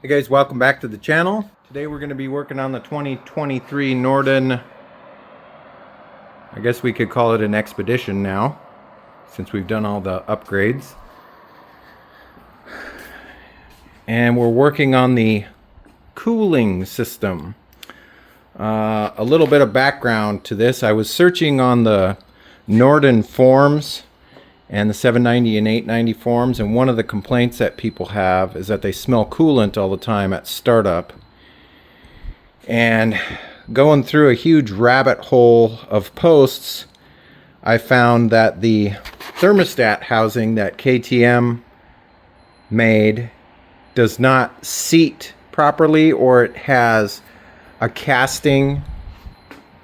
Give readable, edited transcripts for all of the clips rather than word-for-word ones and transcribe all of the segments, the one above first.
Hey guys, welcome back to the channel. Today we're going to be working on the 2023 Norden. I guess we could call it an expedition now, since we've done all the upgrades. And we're working on the cooling system. A little bit of background to this. I was searching on the Norden forums and the 790 and 890 forums, and one of the complaints that people have is that they smell coolant all the time at startup. And going through a huge rabbit hole of posts, I found that the thermostat housing that KTM made does not seat properly, or it has a casting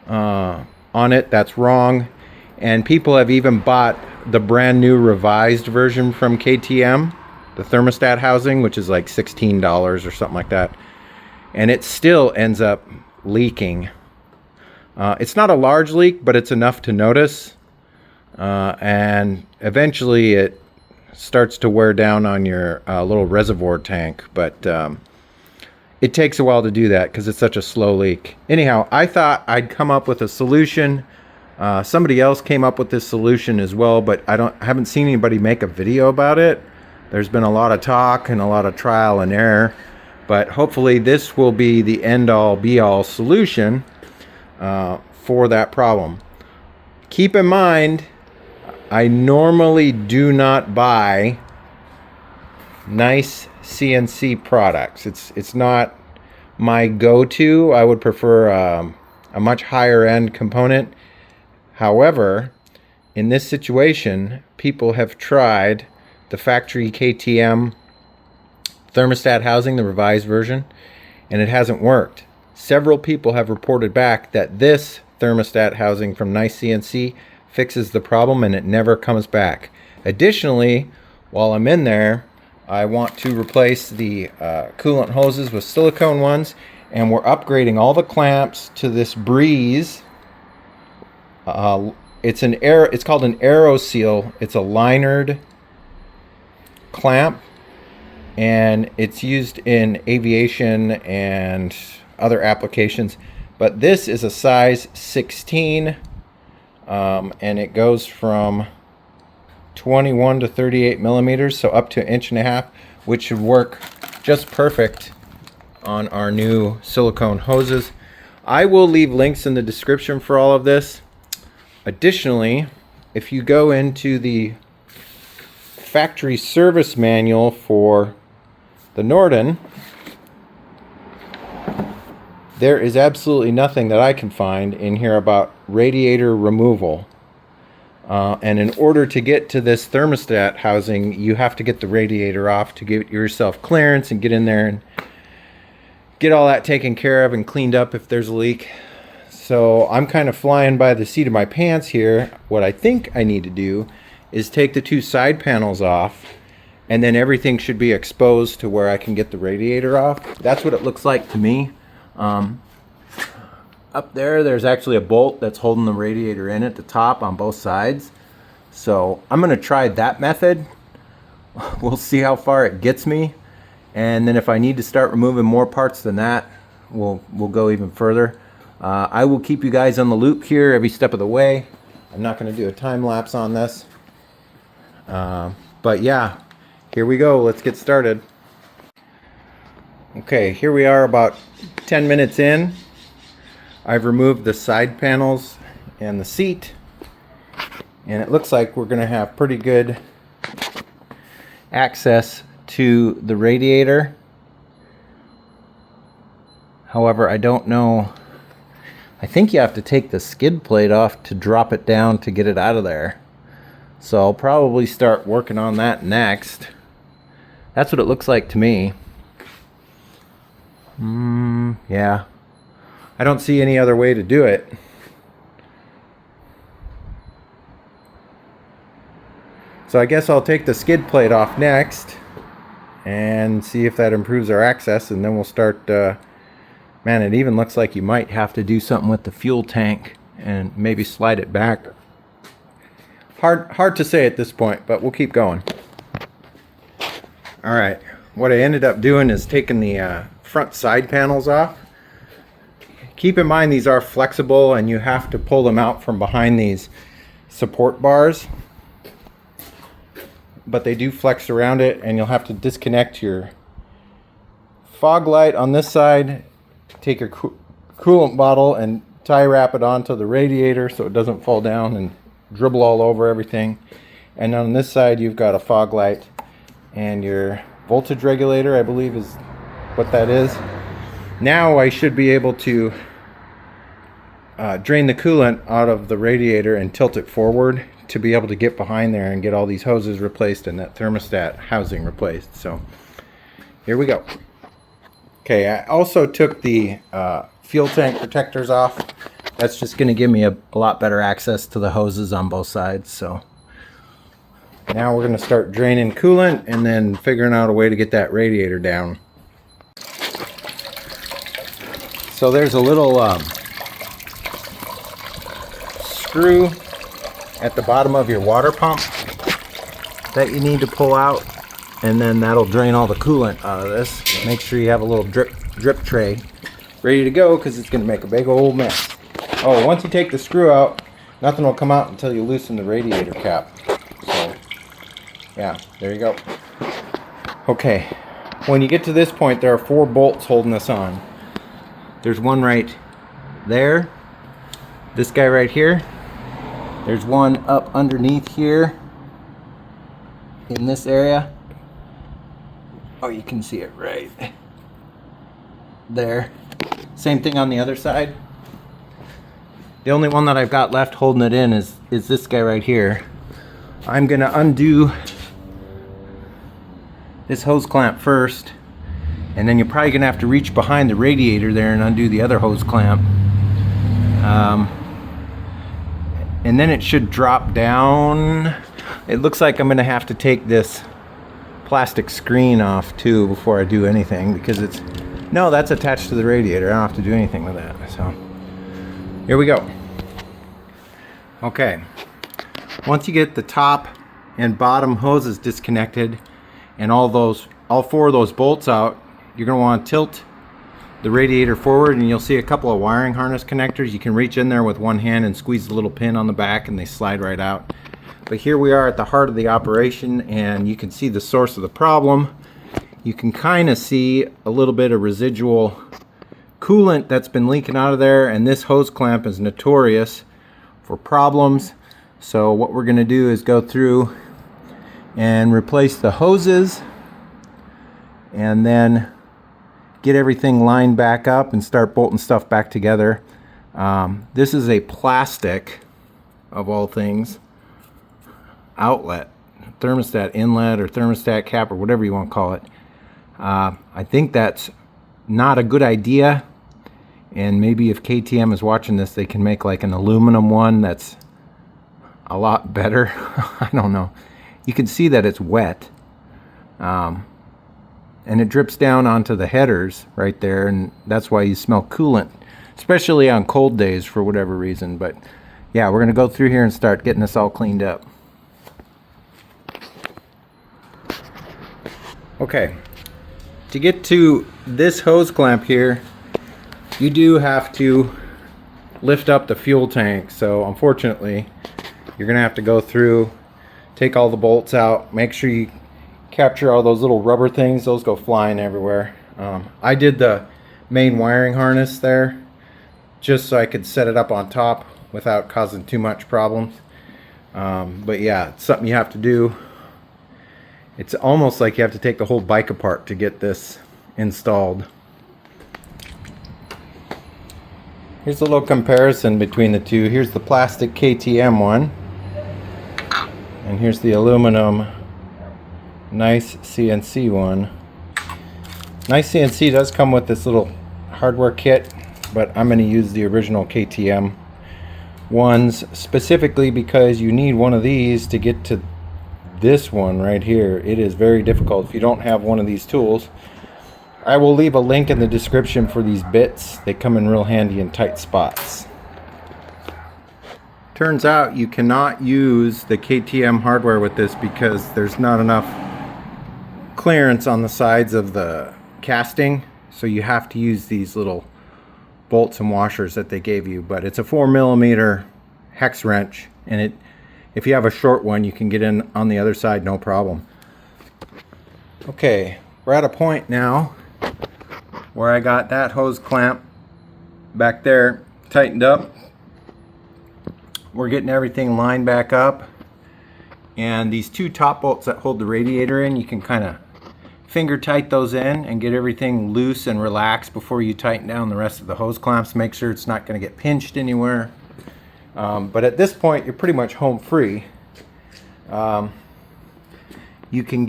on it that's wrong. And people have even bought the brand new revised version from KTM, the thermostat housing, which is like $16 or something like that, and it still ends up leaking. It's not a large leak, but it's enough to notice, and eventually it starts to wear down on your little reservoir tank, but it takes a while to do that because it's such a slow leak. Anyhow, I thought I'd come up with a solution. Somebody else came up with this solution as well, but I haven't seen anybody make a video about it. There's been a lot of talk and a lot of trial and error, but hopefully this will be the end-all be-all solution for that problem. Keep in mind, I normally do not buy nice CNC products. It's not my go-to. I would prefer a much higher end component. However, in this situation, people have tried the factory KTM thermostat housing, the revised version, and it hasn't worked. Several people have reported back that this thermostat housing from Nice CNC fixes the problem and it never comes back. Additionally, while I'm in there, I want to replace the coolant hoses with silicone ones, and we're upgrading all the clamps to this Breeze. It's called an Aero Seal. It's a linered clamp, and it's used in aviation and other applications. But this is a size 16, and it goes from 21 to 38 millimeters, so up to 1.5 inches, which should work just perfect on our new silicone hoses. I will leave links in the description for all of this. Additionally, if you go into the factory service manual for the Norden, there is absolutely nothing that I can find in here about radiator removal. And in order to get to this thermostat housing, you have to get the radiator off to give yourself clearance and get in there and get all that taken care of and cleaned up if there's a leak. So I'm kind of flying by the seat of my pants here. What I think I need to do is take the two side panels off, and then everything should be exposed to where I can get the radiator off. That's what it looks like to me. Up there's actually a bolt that's holding the radiator in at the top on both sides. So I'm going to try that method. We'll see how far it gets me. And then if I need to start removing more parts than that, we'll go even further. I will keep you guys on the loop here every step of the way. I'm not going to do a time lapse on this. But yeah, here we go. Let's get started. Okay, here we are about 10 minutes in. I've removed the side panels and the seat, and it looks like we're going to have pretty good access to the radiator. However, I don't know. I think you have to take the skid plate off to drop it down to get it out of there. So I'll probably start working on that next. That's what it looks like to me. Yeah. I don't see any other way to do it. So I guess I'll take the skid plate off next and see if that improves our access, and then we'll start. Man, it even looks like you might have to do something with the fuel tank and maybe slide it back. Hard to say at this point, but we'll keep going. All right, what I ended up doing is taking the front side panels off. Keep in mind these are flexible and you have to pull them out from behind these support bars, but they do flex around it, and you'll have to disconnect your fog light on this side, take your coolant bottle and tie wrap it onto the radiator so it doesn't fall down and dribble all over everything. And on this side you've got a fog light and your voltage regulator, I believe is what that is. Now I should be able to drain the coolant out of the radiator and tilt it forward to be able to get behind there and get all these hoses replaced and that thermostat housing replaced. So here we go. Okay, I also took the fuel tank protectors off. That's just going to give me a lot better access to the hoses on both sides. So now we're going to start draining coolant and then figuring out a way to get that radiator down. So there's a little screw at the bottom of your water pump that you need to pull out, and then that'll drain all the coolant out of this. Make sure you have a little drip tray ready to go, because it's going to make a big old mess. Oh, once you take the screw out, nothing will come out until you loosen the radiator cap. So yeah, there you go. Okay, when you get to this point, there are 4 bolts holding this on. There's one right there, this guy right here, there's one up underneath here in this area. Oh, you can see it right there. Same thing on the other side. The only one that I've got left holding it in is this guy right here. I'm gonna undo this hose clamp first, and then you're probably gonna have to reach behind the radiator there and undo the other hose clamp. And then it should drop down. It looks like I'm gonna have to take this plastic screen off too before I do anything, because it's, no, that's attached to the radiator. I don't have to do anything with that. So here we go. Okay, once you get the top and bottom hoses disconnected and all 4 of those bolts out, you're going to want to tilt the radiator forward, and you'll see a couple of wiring harness connectors. You can reach in there with one hand and squeeze the little pin on the back and they slide right out. But here we are at the heart of the operation, and you can see the source of the problem. You can kind of see a little bit of residual coolant that's been leaking out of there, and this hose clamp is notorious for problems. So what we're going to do is go through and replace the hoses, and then get everything lined back up and start bolting stuff back together. This is a plastic, of all things, outlet, thermostat inlet or thermostat cap or whatever you want to call it. I think that's not a good idea, and maybe if KTM is watching this, they can make like an aluminum one that's a lot better. I don't know. You can see that it's wet, and it drips down onto the headers right there, and that's why you smell coolant, especially on cold days for whatever reason. But yeah, we're going to go through here and start getting this all cleaned up. Okay, to get to this hose clamp here, you do have to lift up the fuel tank. So unfortunately, you're going to have to go through, take all the bolts out, make sure you capture all those little rubber things. Those go flying everywhere. I did the main wiring harness there just so I could set it up on top without causing too much problems. But yeah, it's something you have to do. It's almost like you have to take the whole bike apart to get this installed. Here's a little comparison between the two. Here's the plastic KTM one, and here's the aluminum Nice CNC one. Nice CNC does come with this little hardware kit, but I'm going to use the original KTM ones specifically because you need one of these to get to this one right here. It is very difficult if you don't have one of these tools. I will leave a link in the description for these bits. They come in real handy in tight spots. Turns out you cannot use the KTM hardware with this because there's not enough clearance on the sides of the casting, so you have to use these little bolts and washers that they gave you. But it's a 4mm hex wrench, and if you have a short one, you can get in on the other side no problem. Okay, we're at a point now where I got that hose clamp back there tightened up. We're getting everything lined back up, and these two top bolts that hold the radiator in, you can kind of finger tight those in and get everything loose and relaxed before you tighten down the rest of the hose clamps. Make sure it's not going to get pinched anywhere. But at this point, you're pretty much home free. You can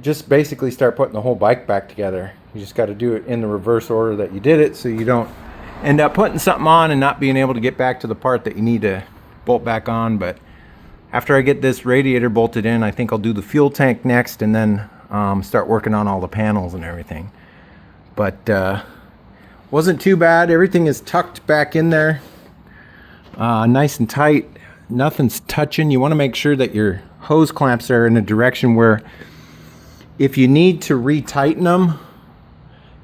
just basically start putting the whole bike back together. You just got to do it in the reverse order that you did it, so you don't end up putting something on and not being able to get back to the part that you need to bolt back on. But after I get this radiator bolted in, I think I'll do the fuel tank next, and then start working on all the panels and everything. But wasn't too bad. Everything is tucked back in there, nice and tight. Nothing's touching. You want to make sure that your hose clamps are in a direction where if you need to retighten them,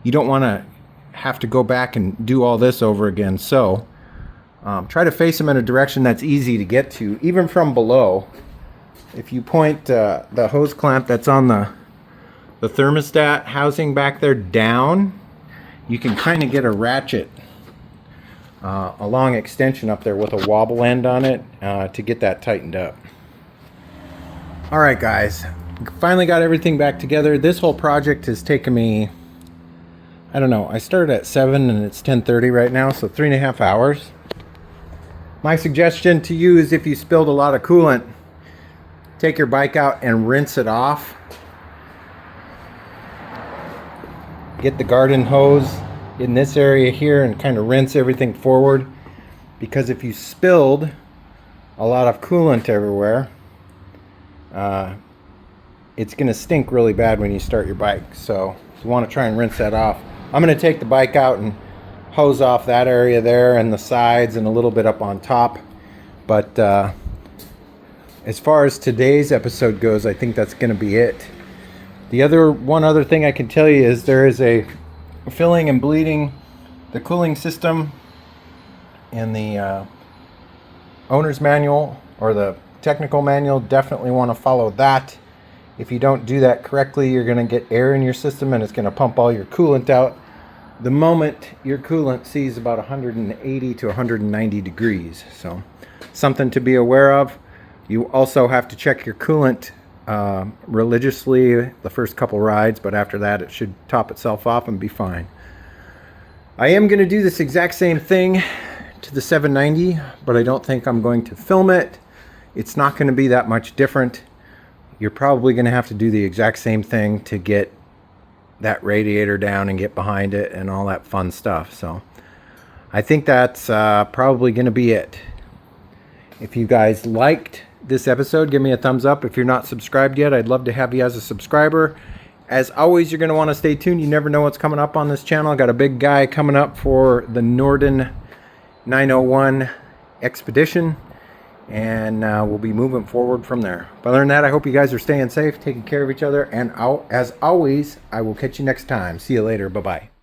you don't want to have to go back and do all this over again. So try to face them in a direction that's easy to get to, even from below. If you point the hose clamp that's on the thermostat housing back there down, you can kind of get a ratchet, a long extension up there with a wobble end on it to get that tightened up. All right, guys, finally got everything back together. This whole project has taken me, I don't know, I started at 7 and it's 10:30 right now, so 3.5 hours. My suggestion to you is, if you spilled a lot of coolant, take your bike out and rinse it off. Get the garden hose in this area here and kind of rinse everything forward, because if you spilled a lot of coolant everywhere, it's going to stink really bad when you start your bike. So you want to try and rinse that off. I'm going to take the bike out and hose off that area there and the sides and a little bit up on top. But as far as today's episode goes, I think that's going to be it. One other thing I can tell you is there is a filling and bleeding the cooling system in the owner's manual, or the technical manual. Definitely want to follow that. If you don't do that correctly, you're going to get air in your system and it's going to pump all your coolant out the moment your coolant sees about 180 to 190 degrees. So something to be aware of. You also have to check your coolant religiously the first couple rides, but after that it should top itself off and be fine. I am going to do this exact same thing to the 790, but I don't think I'm going to film it. It's not going to be that much different. You're probably going to have to do the exact same thing to get that radiator down and get behind it and all that fun stuff. So I think that's probably going to be it. If you guys liked this episode, give me a thumbs up. If you're not subscribed yet, I'd love to have you as a subscriber. As always, you're going to want to stay tuned. You never know what's coming up on this channel. I got a big guy coming up for the Norden 901 expedition, and we'll be moving forward from there. But other than that, I hope you guys are staying safe, taking care of each other, and as always, I will catch you next time. See you later. Bye-bye.